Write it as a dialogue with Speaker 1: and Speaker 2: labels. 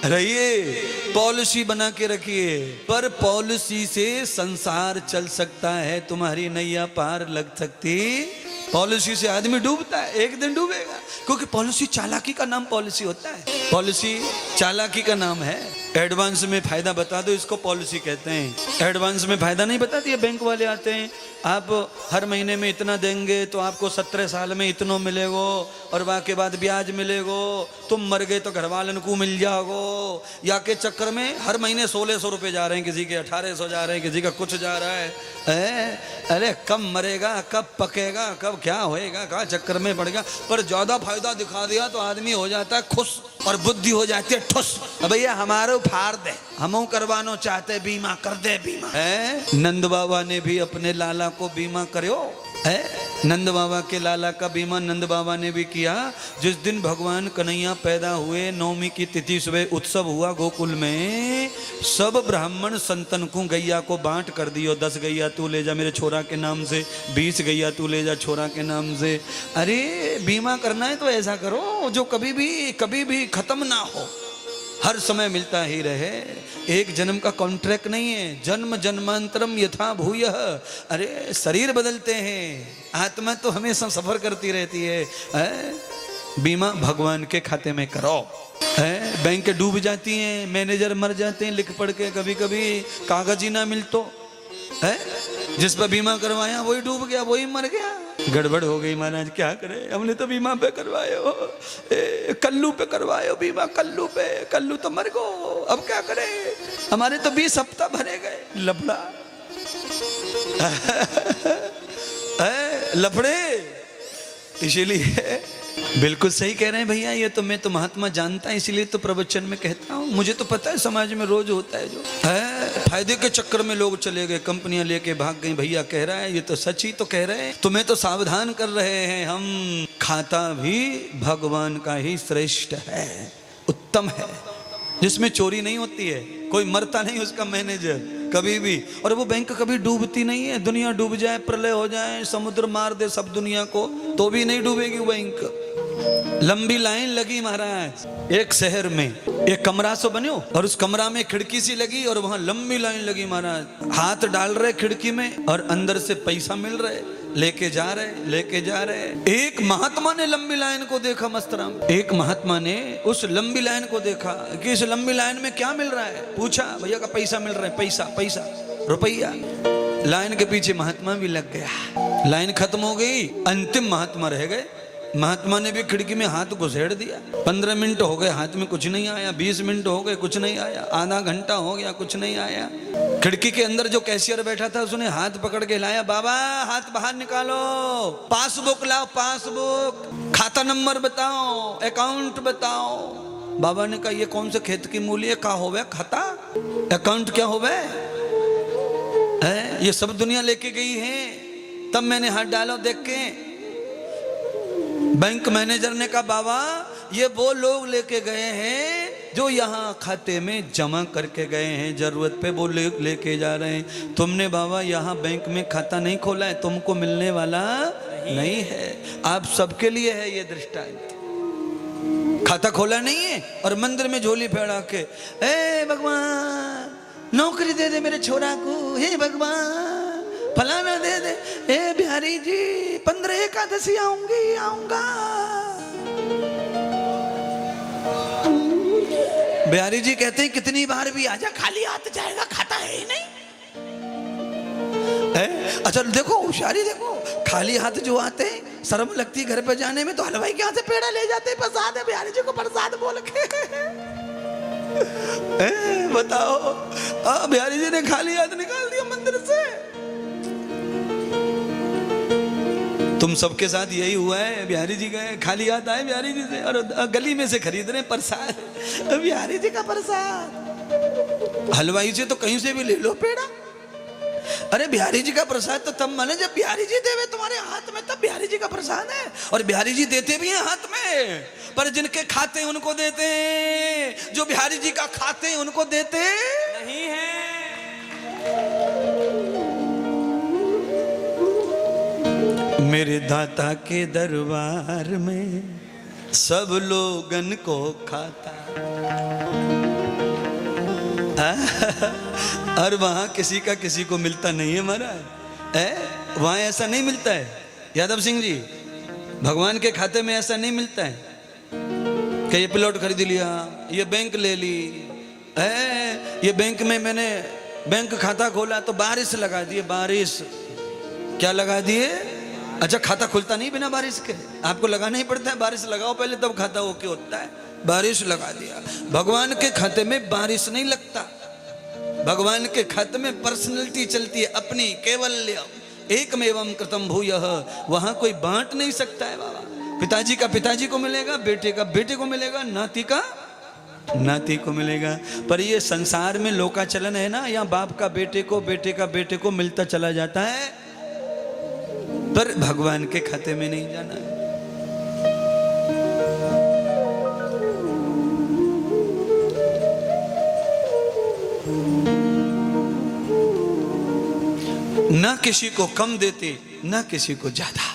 Speaker 1: रहिए, पॉलिसी बना के रखिए, पर पॉलिसी से संसार चल सकता है, तुम्हारी नैया पार लग सकती। पॉलिसी से आदमी डूबता है, एक दिन डूबेगा, क्योंकि पॉलिसी चालाकी का नाम पॉलिसी होता है, पॉलिसी चालाकी का नाम है। एडवांस में फायदा बता दो, इसको पॉलिसी कहते हैं। एडवांस में फायदा नहीं बताती है, बैंक वाले आते हैं, आप हर महीने में इतना देंगे तो आपको 17 साल में इतना मिलेगो और बाकी बाद ब्याज मिलेगो, तुम मर गए तो घर वालन को मिल जाओगो। या के चक्कर में हर महीने 1600 रुपये जा रहे हैं, किसी के 1800 जा रहे हैं, किसी का कुछ जा रहा है। अरे कब मरेगा, कब पकेगा, कब क्या होएगा, क्या चक्कर में पड़ेगा। पर ज्यादा फायदा दिखा दिया तो आदमी हो जाता है खुश और बुद्धि हो जाती है ठुस। भैया हमारे फाड़ दे, हम करवानो चाहते, बीमा कर दे, बीमा है। नंद बाबा ने भी अपने लाला को बीमा करो है, नंद बाबा के लाला का बीमा नंद बाबा ने भी किया। जिस दिन भगवान कन्हैया पैदा हुए, नवमी की तिथि सुबह उत्सव हुआ गोकुल में, सब ब्राह्मण संतन को गैया को बांट कर दियो। 10 गैया तू ले जा मेरे छोरा के नाम से, 20 गैया तू ले जा छोरा के नाम से। अरे बीमा करना है तो ऐसा करो जो कभी भी खत्म ना हो, हर समय मिलता ही रहे। एक जन्म का कॉन्ट्रैक्ट नहीं है, जन्म जन्मांतरम यथा भूयः। अरे शरीर बदलते हैं, आत्मा तो हमेशा सफर करती रहती है। बीमा भगवान के खाते में करो। है बैंक डूब जाती हैं, मैनेजर मर जाते हैं लिख पढ़ के, कभी कभी कागज ही ना मिल तो है, जिस पर बीमा करवाया वही डूब गया, वही मर गया। गड़बड़ हो गई महाराज, क्या करें, हमने तो बीमा पे करवायो, कल्लू पे करवायो बीमा, कल्लू पे, कल्लू तो मर गो, अब क्या करें, हमारे तो 20 हफ्ता भरे गए। लफड़ा लफड़े। इसीलिए बिल्कुल सही कह रहे हैं भैया, ये तो मैं तो महात्मा जानता है, इसीलिए तो प्रवचन में कहता हूँ। मुझे तो पता है समाज में रोज होता है जो है, फायदे के चक्कर में लोग चले गए, कंपनियां लेके भाग गई। भैया कह रहा है, ये तो सच ही तो कह रहे हैं, तुम्हें तो सावधान कर रहे हैं हम। खाता भी भगवान का ही श्रेष्ठ है, उत्तम है, जिसमें चोरी नहीं होती है, कोई मरता नहीं उसका मैनेजर कभी भी, और वो बैंक कभी डूबती नहीं है। दुनिया डूब जाए, प्रलय हो जाए, समुद्र मार दे सब दुनिया को, तो भी नहीं डूबेगी बैंक। लंबी लाइन लगी महाराज, एक शहर में एक कमरा सो बनो और उस कमरा में खिड़की सी लगी और वहां लंबी लाइन लगी महाराज। हाथ डाल रहे खिड़की में और अंदर से पैसा मिल रहे, लेके जा रहे। एक महात्मा ने लंबी लाइन को देखा मस्तराम, एक महात्मा ने उस लंबी लाइन को देखा कि इस लंबी लाइन में क्या मिल रहा है। पूछा, भैया का पैसा मिल रहा है, पैसा रुपया। लाइन के पीछे महात्मा भी लग गया, लाइन खत्म हो गई, अंतिम महात्मा रह गए। महात्मा ने भी खिड़की में हाथ घुसेड़ दिया। 15 मिनट हो गए, हाथ में कुछ नहीं आया। 20 मिनट हो गए, कुछ नहीं आया। आधा घंटा हो गया, कुछ नहीं आया। खिड़की के अंदर जो कैशियर बैठा था उसने हाथ पकड़ के लाया, बाबा हाथ बाहर निकालो, पासबुक लाओ, पासबुक, खाता नंबर बताओ, अकाउंट बताओ। बाबा ने कहा, ये कौन से खेत की मूली है, क्या होवे खाता, अकाउंट क्या होवे है, ये सब दुनिया लेके गई है। तब मैंने हाथ डालो देख के। बैंक मैनेजर ने कहा, बाबा ये वो लोग लेके गए हैं जो यहाँ खाते में जमा करके गए हैं, जरूरत पे वो लेके जा रहे हैं। तुमने बाबा यहाँ बैंक में खाता नहीं खोला है, तुमको मिलने वाला नहीं है। आप सबके लिए है ये दृष्टांत। खाता खोला नहीं है और मंदिर में झोली फैला के, ए भगवान नौकरी दे दे मेरे छोरा को, हे भगवान फलाना दे दे, ए बिहारी जी 15 एकादशी आऊंगा। बिहारी जी कहते हैं कितनी बार भी आजा, खाली हाथ जाएगा, खाता है ही नहीं है। अच्छा देखो होशियारी, देखो खाली हाथ जो आते हैं, शर्म लगती है घर पे जाने में, तो हलवाई के यहाँ से पेड़ा ले जाते हैं, प्रसाद है बिहारी जी को प्रसाद बोल के। बताओ, बिहारी जी ने खाली हाथ निकाल दिया मंदिर से। तुम सबके साथ यही हुआ है, बिहारी जी गए खाली हाथ आए बिहारी जी से, और गली में से खरीद रहे प्रसाद, बिहारी जी का प्रसाद। हलवाई से तो कहीं से भी ले लो पेड़ा। अरे बिहारी जी का प्रसाद तो तब माने जब बिहारी जी देवे तुम्हारे हाथ में, तब बिहारी जी का प्रसाद है। और बिहारी जी देते भी हैं हाथ में, पर जिनके खाते हैं उनको देते हैं, जो बिहारी जी का खाते हैं उनको देते नहीं है। मेरे दाता के दरबार में सब लोगन को खाता। और वहां किसी का किसी को मिलता नहीं है महाराज, वहां ऐसा नहीं मिलता है यादव सिंह जी। भगवान के खाते में ऐसा नहीं मिलता है कि ये प्लॉट खरीद लिया, ये बैंक ले ली, ये बैंक में मैंने बैंक खाता खोला तो बारिश लगा दिए। बारिश क्या लगा दिए? अच्छा, खाता खुलता नहीं बिना बारिश के, आपको लगाना ही पड़ता है। बारिश लगाओ पहले तब खाता ओके होता है। बारिश लगा दिया। भगवान के खाते में बारिश नहीं लगता। भगवान के खाते में पर्सनैलिटी चलती है अपनी, केवल एकमेवं कृतं भूयः। वहां कोई बांट नहीं सकता है बाबा। पिताजी का पिताजी को मिलेगा, बेटे का बेटे को मिलेगा, नाती का नाती को मिलेगा। पर ये संसार में लोकाचलन है ना, यहाँ बाप का बेटे को, बेटे का बेटे को मिलता चला जाता है, पर भगवान के खाते में नहीं जाना है। ना किसी को कम देते, ना किसी को ज्यादा।